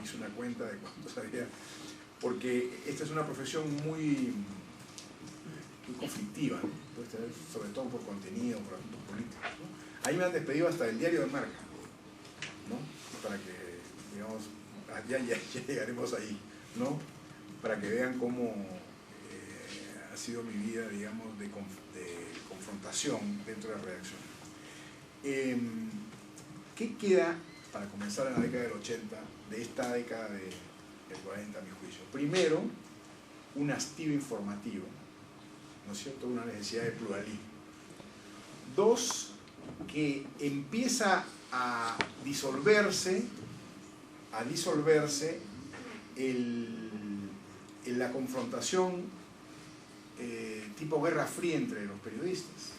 hice una cuenta de cuántos había, porque esta es una profesión muy conflictiva, ¿no? Puedes tener, sobre todo por contenido, por asuntos políticos, ¿no? Ahí me han despedido hasta el diario de Marca, ¿no? Para que, digamos, ya llegaremos ahí, ¿no? Para que vean cómo ha sido mi vida, digamos, de confrontación dentro de la redacción. ¿Qué queda, para comenzar en la década del 80, de esta década del 40, a mi juicio? Primero, un hastío informativo, ¿no es cierto? Una necesidad de pluralismo. Dos, que empieza a disolverse la confrontación tipo Guerra Fría entre los periodistas.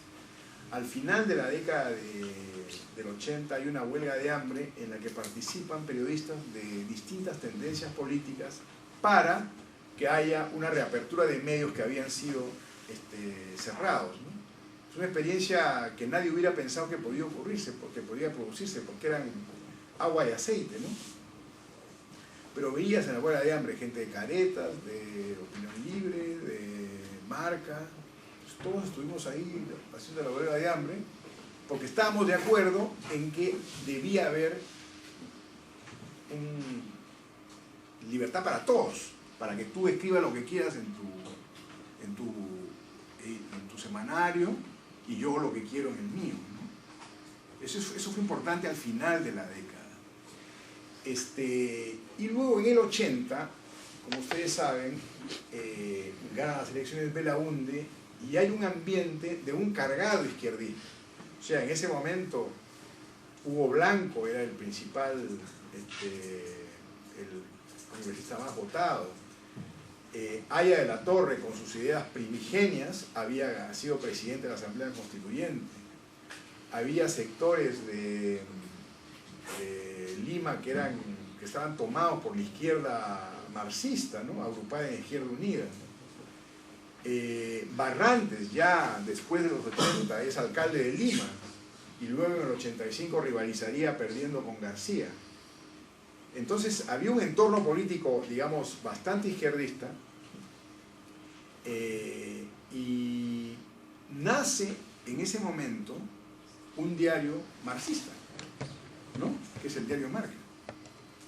Al final de la década del 80 hay una huelga de hambre en la que participan periodistas de distintas tendencias políticas para que haya una reapertura de medios que habían sido cerrados, ¿no? Es una experiencia que nadie hubiera pensado que podía ocurrirse, porque podía producirse, porque eran agua y aceite, ¿no? Pero veías en la huelga de hambre gente de Caretas, de Opinión Libre, de Marca, pues todos estuvimos ahí haciendo la huelga de hambre, porque estábamos de acuerdo en que debía haber libertad para todos, para que tú escribas lo que quieras en tu semanario y yo lo que quiero en el mío, ¿no? Eso fue importante al final de la década. Y luego en el 80, como ustedes saben, ganan las elecciones Belaunde y hay un ambiente de un cargado izquierdismo. O sea, en ese momento Hugo Blanco era el principal, el congresista más votado. Aya de la Torre, con sus ideas primigenias, había sido presidente de la Asamblea Constituyente. Había sectores de Lima que estaban tomados por la izquierda marxista, ¿no? Agrupada en Izquierda Unida. Barrantes, ya después de los 80, es alcalde de Lima y luego en el 85 rivalizaría perdiendo con García. Entonces había un entorno político, digamos, bastante izquierdista, y nace en ese momento un diario marxista, ¿no? Que es el diario Marca.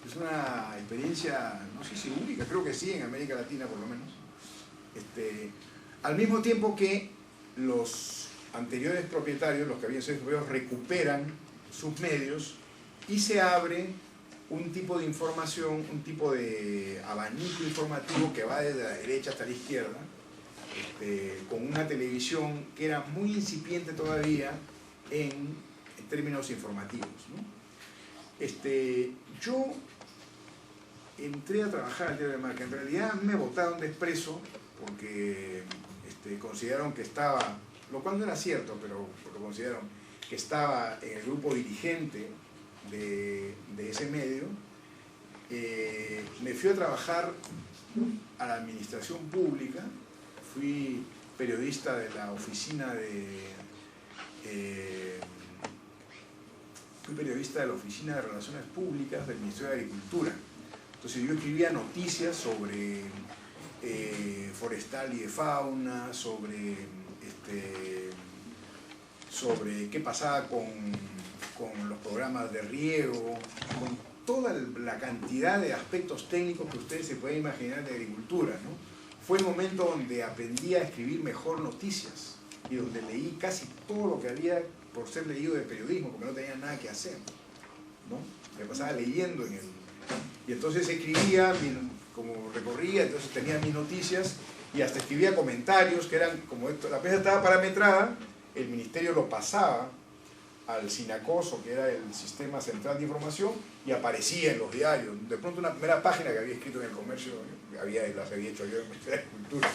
Es una experiencia, no sé si única, creo que sí, en América Latina por lo menos. Al mismo tiempo que los anteriores propietarios, los que habían sido propietarios, recuperan sus medios y se abre un tipo de información, un tipo de abanico informativo que va desde la derecha hasta la izquierda, con una televisión que era muy incipiente todavía en términos informativos, ¿no? Yo entré a trabajar al diario de Marca. En realidad me botaron de Expreso porque consideraron que estaba, lo cual no era cierto, pero porque consideraron que estaba en el grupo dirigente de ese medio. Me fui a trabajar a la administración pública, fui periodista de la oficina de Relaciones Públicas del Ministerio de Agricultura. Entonces yo escribía noticias sobre forestal y de fauna, sobre qué pasaba con los programas de riego, con toda la cantidad de aspectos técnicos que ustedes se pueden imaginar de agricultura, ¿no? Fue el momento donde aprendí a escribir mejor noticias y donde leí casi todo lo que había por ser leído de periodismo, porque no tenía nada que hacer, ¿no? Me pasaba leyendo y entonces escribía, como recorría, entonces tenía mis noticias y hasta escribía comentarios que eran como esto. La prensa estaba parametrada, el ministerio lo pasaba al SINACOSO, que era el Sistema Central de Información, y aparecía en los diarios. De pronto una primera página que había escrito en El Comercio, las había hecho yo en el Ministerio de Agricultura.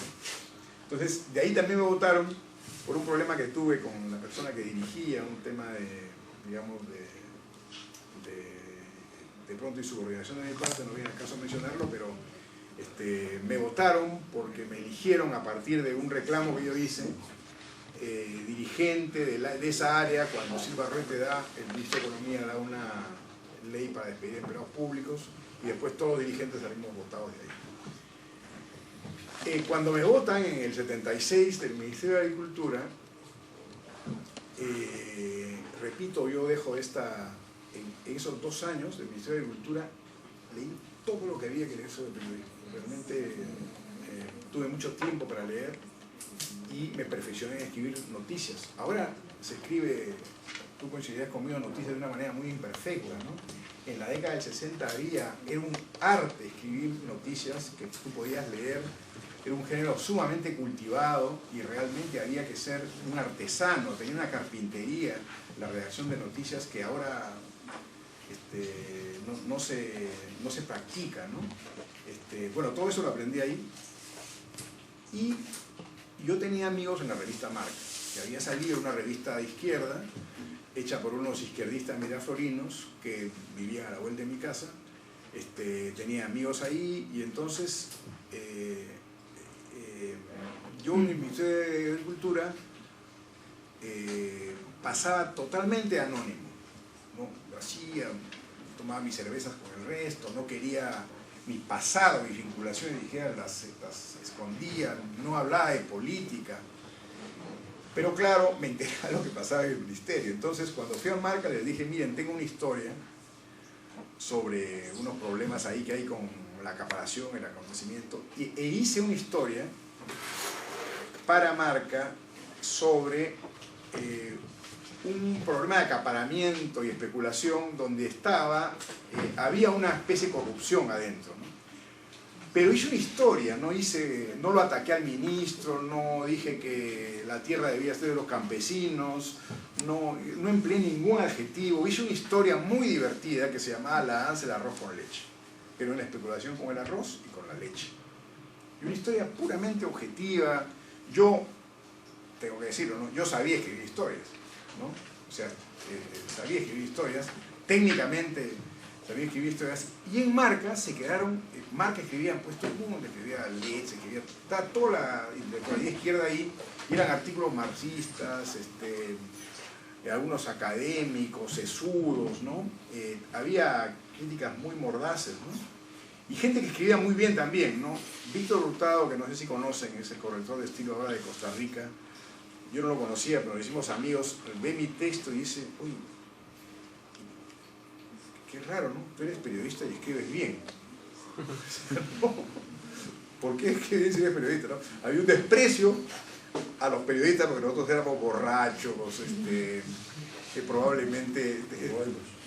Entonces, de ahí también me votaron por un problema que tuve con la persona que dirigía, un tema digamos, de pronto insubordinación de mi parte, no viene al caso mencionarlo, pero me votaron porque me eligieron a partir de un reclamo que yo hice, dirigente de esa área, cuando Silva Ruete el ministro de Economía da ley para despedir empleados públicos, y después todos los dirigentes salimos votados de ahí. Cuando me votan en el 76 del Ministerio de Agricultura, repito, yo dejo en esos 2 años del Ministerio de Agricultura, leí todo lo que había que leer sobre periodismo. Realmente tuve mucho tiempo para leer y me perfeccioné en escribir noticias. Ahora se escribe, tú coincidirás conmigo, noticias de una manera muy imperfecta, ¿no? En la década del 60 era un arte escribir noticias que tú podías leer, era un género sumamente cultivado y realmente había que ser un artesano, tenía una carpintería la redacción de noticias que ahora no se practica, ¿no? Bueno, todo eso lo aprendí ahí. Y yo tenía amigos en la revista Marca, que había salido una revista de izquierda, hecha por unos izquierdistas miraflorinos que vivían a la vuelta de mi casa. Tenía amigos ahí y entonces yo en el Ministerio de Agricultura pasaba totalmente anónimo, ¿no? Lo hacía, tomaba mis cervezas con el resto, no quería mi pasado, mis vinculaciones, dijera, las escondía, no hablaba de política. Pero claro, me enteraba de lo que pasaba en el ministerio. Entonces, cuando fui a Marca, les dije, miren, tengo una historia sobre unos problemas ahí que hay con la acaparación, el acontecimiento, e hice una historia para Marca sobre un problema de acaparamiento y especulación donde había una especie de corrupción adentro, ¿no? Pero hice una historia, no lo ataqué al ministro, no dije que la tierra debía ser de los campesinos, no empleé ningún adjetivo, hice una historia muy divertida que se llamaba La danza del arroz con leche, pero en la especulación con el arroz y con la leche. Y una historia puramente objetiva. Yo, tengo que decirlo, ¿no? Yo sabía escribir historias, ¿no? O sea, sabía escribir historias, técnicamente sabía escribir historias, y en Marca se quedaron, Marca escribían, pues todo el mundo escribía leche, escribía, estaba toda la intelectualidad izquierda ahí, y eran artículos marxistas, algunos académicos, sesudos, ¿no? Había críticas muy mordaces, ¿no? Y gente que escribía muy bien también, ¿no? Víctor Hurtado, que no sé si conocen, es el corrector de estilo ahora de Costa Rica. Yo no lo conocía, pero nos hicimos amigos. Ve mi texto y dice, oye, qué raro, ¿no? Tú eres periodista y escribes bien. No, ¿por qué escribes si eres periodista, no? Había un desprecio a los periodistas porque nosotros éramos borrachos, que probablemente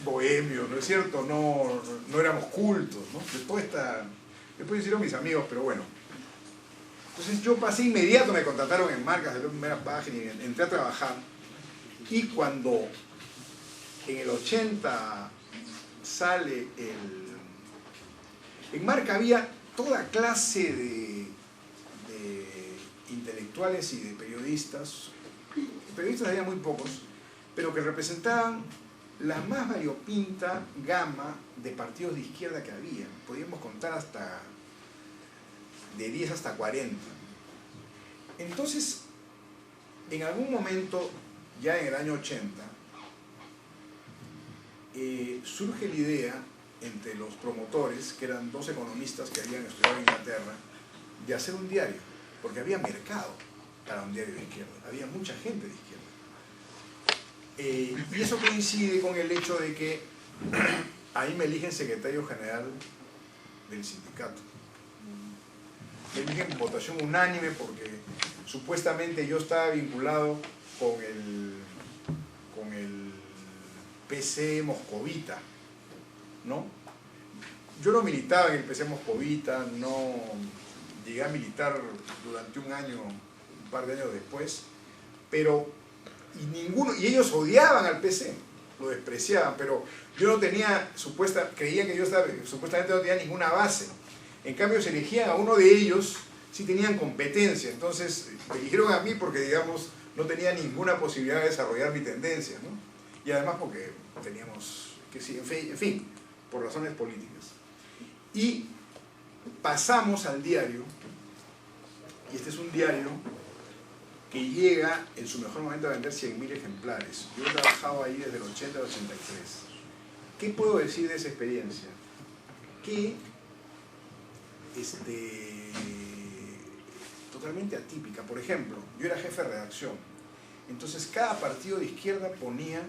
bohemios, ¿no es cierto? No éramos cultos, ¿no? Después hicieron mis amigos, pero bueno. Entonces yo pasé inmediato, me contrataron en Marca, salió en primera página y entré a trabajar. Y cuando en el 80 sale en Marca había toda clase de intelectuales y de periodistas. Periodistas había muy pocos, pero que representaban la más variopinta gama de partidos de izquierda que había. Podíamos contar hasta de 10 hasta 40. Entonces, en algún momento, ya en el año 80, surge la idea entre los promotores, que eran 2 economistas que habían estudiado en Inglaterra, de hacer un diario, porque había mercado para un diario de izquierda, había mucha gente de izquierda. Y eso coincide con el hecho de que ahí me eligen secretario general del sindicato. Me eligen con votación unánime porque supuestamente yo estaba vinculado con el PC moscovita, ¿no? Yo no militaba en el PC moscovita, no llegué a militar durante un par de años después, pero y ellos odiaban al PC, lo despreciaban, pero yo no tenía, creían que yo supuestamente no tenía ninguna base. En cambio se elegían a uno de ellos, sí tenían competencia, entonces me eligieron a mí porque, digamos, no tenía ninguna posibilidad de desarrollar mi tendencia, ¿no? Y además porque teníamos, que sí, en fin, por razones políticas. Y pasamos al diario, y este es un diario que llega en su mejor momento a vender 100.000 ejemplares. Yo he trabajado ahí desde el 80 al 83. ¿Qué puedo decir de esa experiencia? Que totalmente atípica. Por ejemplo, yo era jefe de redacción, entonces cada partido de izquierda ponía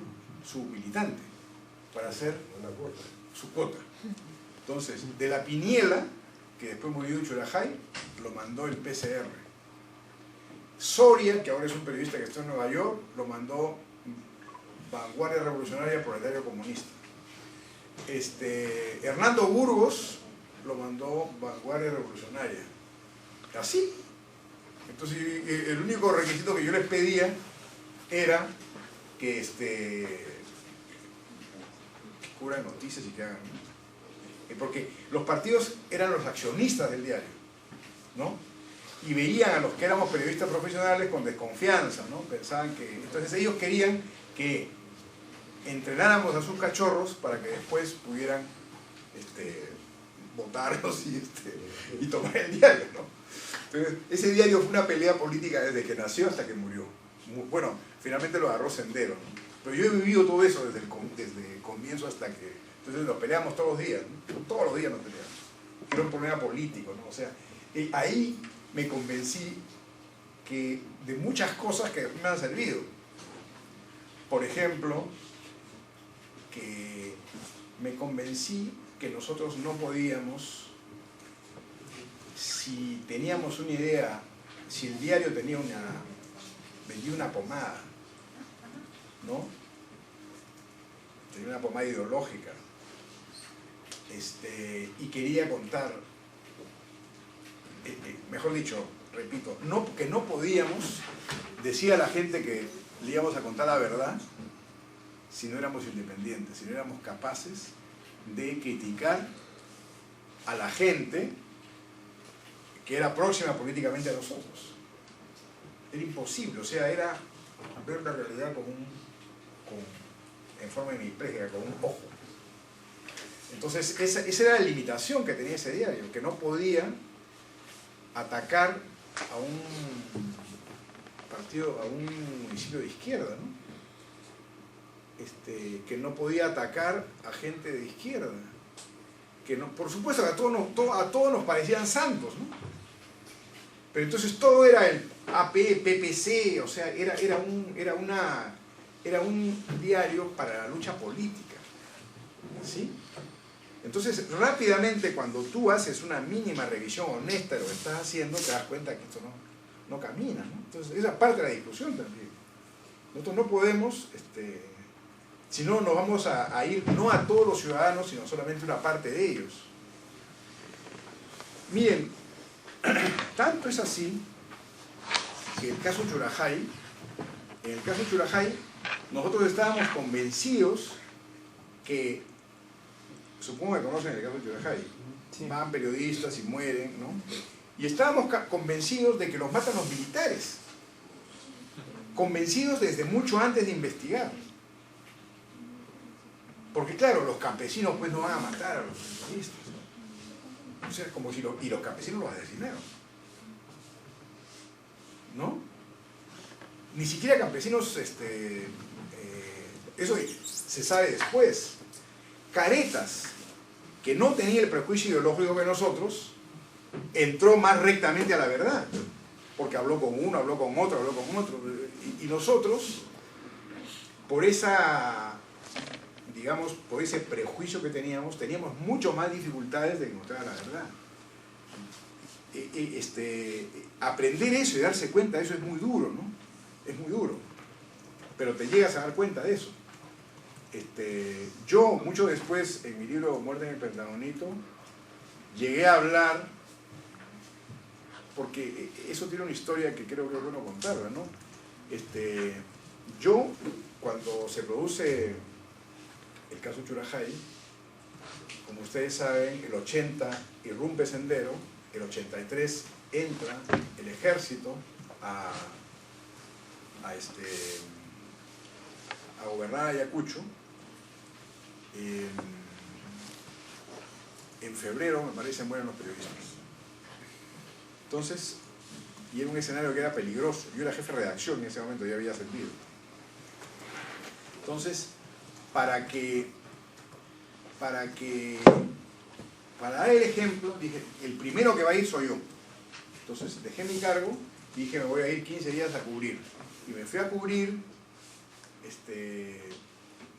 su militante para hacer su cuota. Entonces, de la Piniela, que después murió Churajay, lo mandó el PCR. Soria, que ahora es un periodista que está en Nueva York, lo mandó Vanguardia Revolucionaria Proletario Comunista. Hernando Burgos lo mandó Vanguardia Revolucionaria. Así. Entonces, el único requisito que yo les pedía era que cubran noticias y que hagan, porque los partidos eran los accionistas del diario, ¿no? Y veían a los que éramos periodistas profesionales con desconfianza, ¿no? Pensaban que... Entonces ellos querían que entrenáramos a sus cachorros para que después pudieran votarlos y tomar el diario, ¿no? Entonces, ese diario fue una pelea política desde que nació hasta que murió. Bueno, finalmente lo agarró Sendero, ¿no? Pero yo he vivido todo eso desde el comienzo hasta que... Entonces nos peleamos todos los días, ¿no? Todos los días nos peleamos. Era un problema político, ¿no? O sea, ahí me convencí que de muchas cosas que me han servido. Por ejemplo, que me convencí que nosotros no podíamos, si teníamos una idea, si el diario vendía una pomada, ¿no? Tenía una pomada ideológica, y quería contar, mejor dicho, repito, que no podíamos decir a la gente que le íbamos a contar la verdad si no éramos independientes, si no éramos capaces de criticar a la gente que era próxima políticamente a nosotros. Era imposible, o sea, era ver la realidad en forma hemipléjica, con un ojo. Entonces, esa era la limitación que tenía ese diario, que no podía atacar a un partido, a un municipio de izquierda, ¿no? Que no podía atacar a gente de izquierda, que no, por supuesto que a todos nos parecían santos, ¿no? Pero entonces todo era el AP, PPC, o sea, era un diario para la lucha política, ¿sí? Entonces, rápidamente, cuando tú haces una mínima revisión honesta de lo que estás haciendo, te das cuenta que esto no camina, ¿no? Entonces, esa es parte de la discusión también. Nosotros no podemos, si no, nos vamos a ir no a todos los ciudadanos, sino solamente una parte de ellos. Miren, tanto es así que en el caso Churajay, nosotros estábamos convencidos que, supongo que conocen el caso de Churajay, sí. Van periodistas y mueren, ¿no? Y estábamos convencidos de que los matan los militares, convencidos desde mucho antes de investigar. Porque claro, los campesinos pues no van a matar a los periodistas, ¿no? O sea, como si y los campesinos los asesinaron, ¿no? Ni siquiera campesinos, eso se sabe después. Caretas, que no tenía el prejuicio ideológico que nosotros, entró más rectamente a la verdad, porque habló con uno, habló con otro, y nosotros, por digamos, por ese prejuicio que teníamos mucho más dificultades de encontrar la verdad. Aprender eso y darse cuenta de eso es muy duro, ¿no? Es muy duro, pero te llegas a dar cuenta de eso. Yo, mucho después, en mi libro Muerte en el Pentagonito, llegué a hablar, porque eso tiene una historia que creo que es bueno contarla, ¿no? Yo, cuando se produce el caso Churajay, como ustedes saben, el 80 irrumpe Sendero, el 83 entra el ejército a gobernar Ayacucho. En febrero, me parece, mueren los periodistas. Entonces, y era un escenario que era peligroso. Yo era jefe de redacción en ese momento, ya había servido. Entonces, para que para dar el ejemplo, dije, el primero que va a ir soy yo. Entonces dejé mi cargo y dije, me voy a ir 15 días a cubrir. Y me fui a cubrir,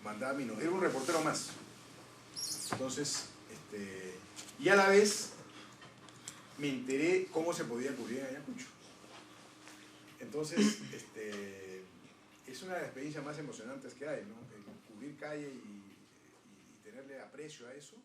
mandaba mi nombre, era un reportero más. Entonces, y a la vez me enteré cómo se podía cubrir en Ayacucho. Entonces, es una de las experiencias más emocionantes que hay, ¿no? El cubrir calle y tenerle aprecio a eso.